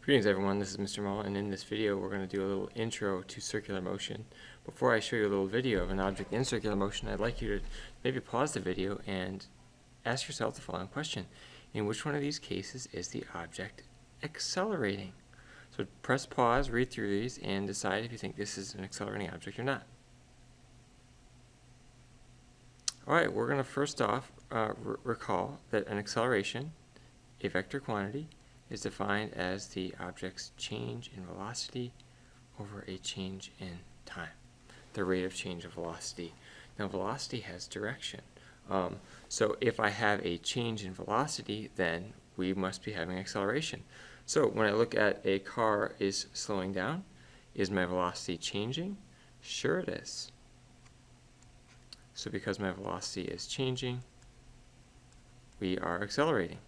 Greetings everyone, this is Mr. Mull, and in this video we're going to do a little intro to circular motion. Before I show you a little video of an object in circular motion, I'd like you to maybe pause the video and ask yourself the following question. In which one of these cases is the object accelerating? So press pause, read through these, and decide if you think this is an accelerating object or not. Alright, we're going to first off recall that an acceleration, a vector quantity, is defined as the object's change in velocity over a change in time, the rate of change of velocity. Now velocity has direction. So if I have a change in velocity, then we must be having acceleration. So when I look at a car is slowing down, is my velocity changing? Sure it is. So because my velocity is changing, we are accelerating.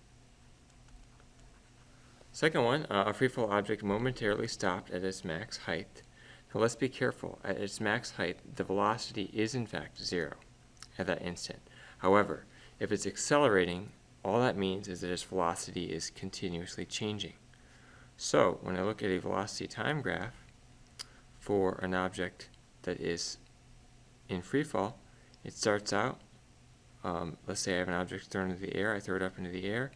Second one, a free-fall object momentarily stopped at its max height. Now let's be careful. At its max height, the velocity is in fact 0 at that instant. However, if it's accelerating, all that means is that its velocity is continuously changing. So when I look at a velocity time graph for an object that is in free fall, it starts out, let's say I have an object thrown into the air, I throw it up into the air.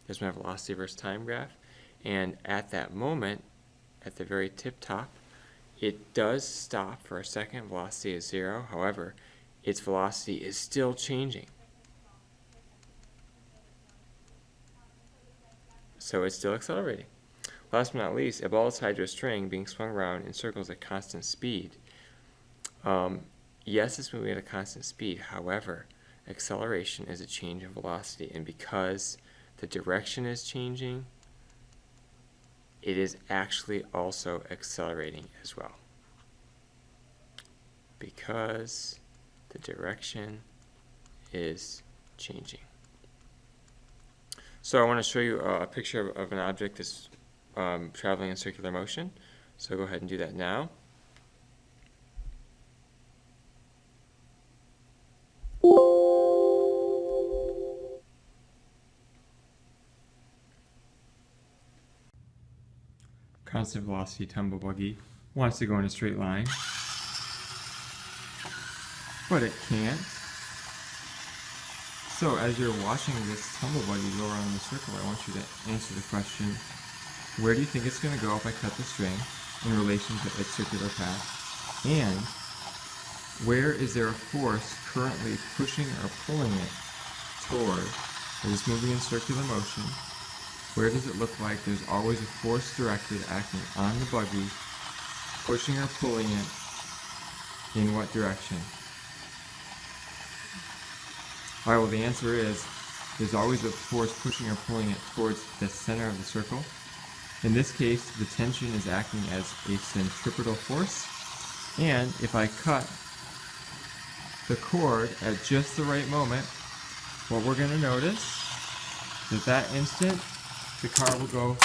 There's my velocity versus time graph, and at that moment, at the very tip top, it does stop for a second. Velocity is 0. However, its velocity is still changing. So it's still accelerating. Last but not least, a ball is tied to a string being swung around in circles at constant speed. Yes, it's moving at a constant speed. However, acceleration is a change in velocity, and because the direction is changing, it is actually also accelerating as well. Because the direction is changing. So I want to show you a picture of an object that's traveling in circular motion. So go ahead and do that now. Constant velocity tumble buggy wants to go in a straight line, but it can't. So as you're watching this tumble buggy go around in a circle, I want you to answer the question, where do you think it's going to go if I cut the string in relation to its circular path? And where is there a force currently pushing or pulling it toward? It is moving in circular motion. Where does it look like there's always a force directed acting on the buggy, pushing or pulling it in what direction? Alright, well the answer is there's always a force pushing or pulling it towards the center of the circle. In this case, the tension is acting as a centripetal force, and if I cut the cord at just the right moment, what we're going to notice is that instant the car will go.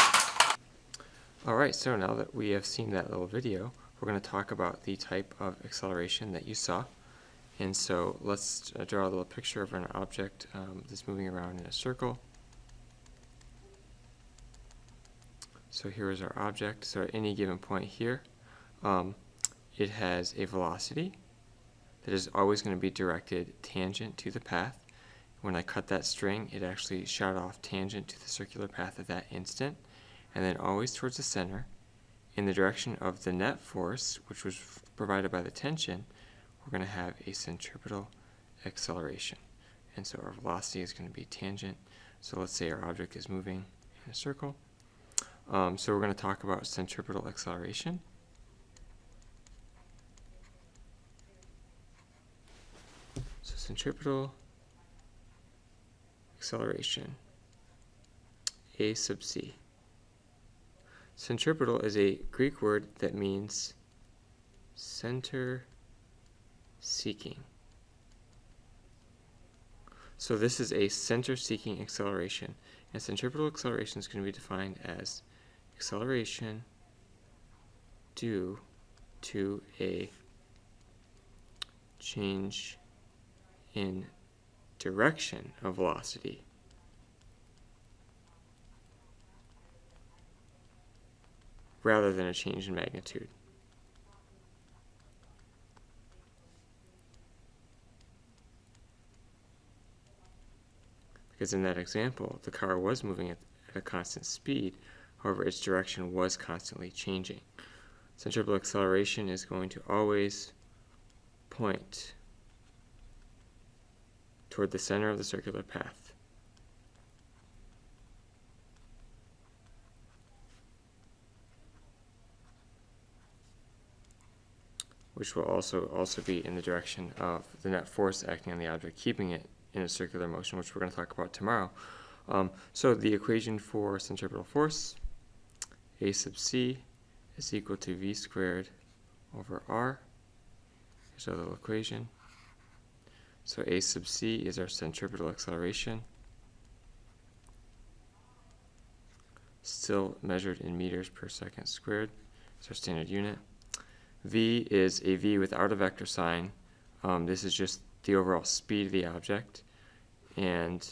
Alright, so now that we have seen that little video, we're going to talk about the type of acceleration that you saw. And so let's draw a little picture of an object that's moving around in a circle. So here is our object. So at any given point here, it has a velocity that is always going to be directed tangent to the path. When I cut that string, it actually shot off tangent to the circular path at that instant, and then always towards the center. In the direction of the net force, which was provided by the tension, we're going to have a centripetal acceleration. And so our velocity is going to be tangent. So let's say our object is moving in a circle. So we're going to talk about centripetal acceleration. So centripetal acceleration, A sub C. Centripetal is a Greek word that means center seeking. So this is a center seeking acceleration, and centripetal acceleration is going to be defined as acceleration due to a change in direction of velocity rather than a change in magnitude. Because in that example, the car was moving at a constant speed, however, its direction was constantly changing. Centripetal acceleration is going to always point toward the center of the circular path. Which will also be in the direction of the net force acting on the object, keeping it in a circular motion, which we're going to talk about tomorrow. So the equation for centripetal force, A sub c is equal to v squared over r. Here's our little equation. So A sub c is our centripetal acceleration, still measured in meters per second squared. It's our standard unit. V is a v without a vector sign. This is just the overall speed of the object. And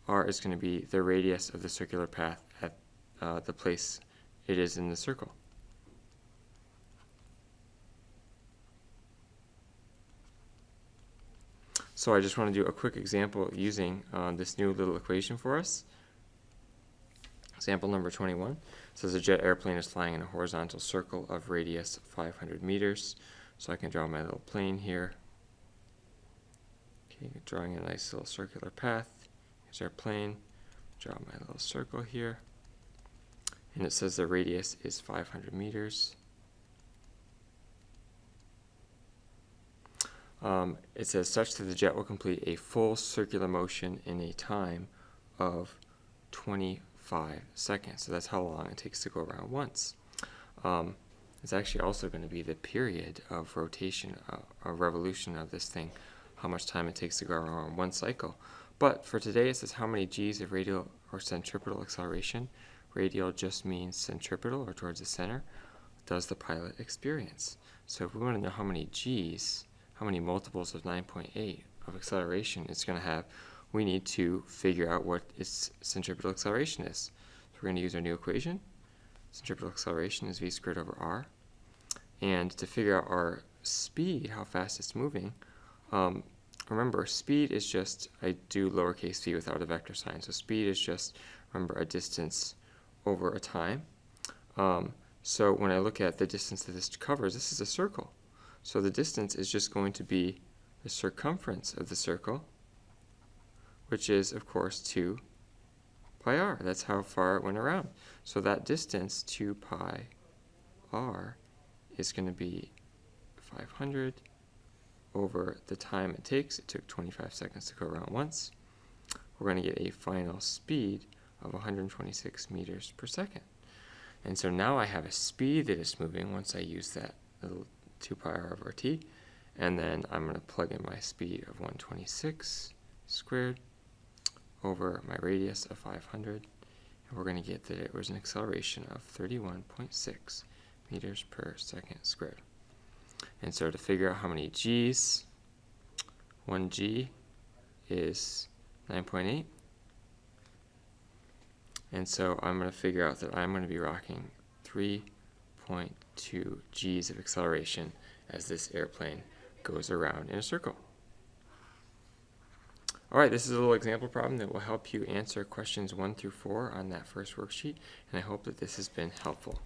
r is going to be the radius of the circular path at the place it is in the circle. So I just want to do a quick example using this new little equation for us. Example number 21 says a jet airplane is flying in a horizontal circle of radius 500 meters. So I can draw my little plane here. Okay, drawing a nice little circular path. Here's our plane. Draw my little circle here. And it says the radius is 500 meters. It says such that the jet will complete a full circular motion in a time of 25 seconds. So that's how long it takes to go around once. It's actually also going to be the period of rotation, or revolution of this thing, how much time it takes to go around one cycle. But for today, it says how many g's of radial or centripetal acceleration. Radial just means centripetal, or towards the center, does the pilot experience. So if we want to know how many g's, how many multiples of 9.8 of acceleration it's going to have, we need to figure out what its centripetal acceleration is. So we're going to use our new equation. Centripetal acceleration is v squared over r. And to figure out our speed, how fast it's moving, remember, speed is just, I do lowercase v without a vector sign. So speed is just, remember, a distance over a time. So when I look at the distance that this covers, this is a circle. So the distance is just going to be the circumference of the circle, which is, of course, 2 pi r. That's how far it went around. So that distance, 2 pi r, is going to be 500 over the time it takes. It took 25 seconds to go around once. We're going to get a final speed of 126 meters per second. And so now I have a speed that is moving once I use that little 2 pi r over t, and then I'm going to plug in my speed of 126 squared over my radius of 500, and we're going to get that it was an acceleration of 31.6 meters per second squared. And so to figure out how many g's, 1 g is 9.8, and so I'm going to figure out that I'm going to be rocking 3.2 g's of acceleration as this airplane goes around in a circle. All right, this is a little example problem that will help you answer questions 1 through 4 on that first worksheet, and I hope that this has been helpful.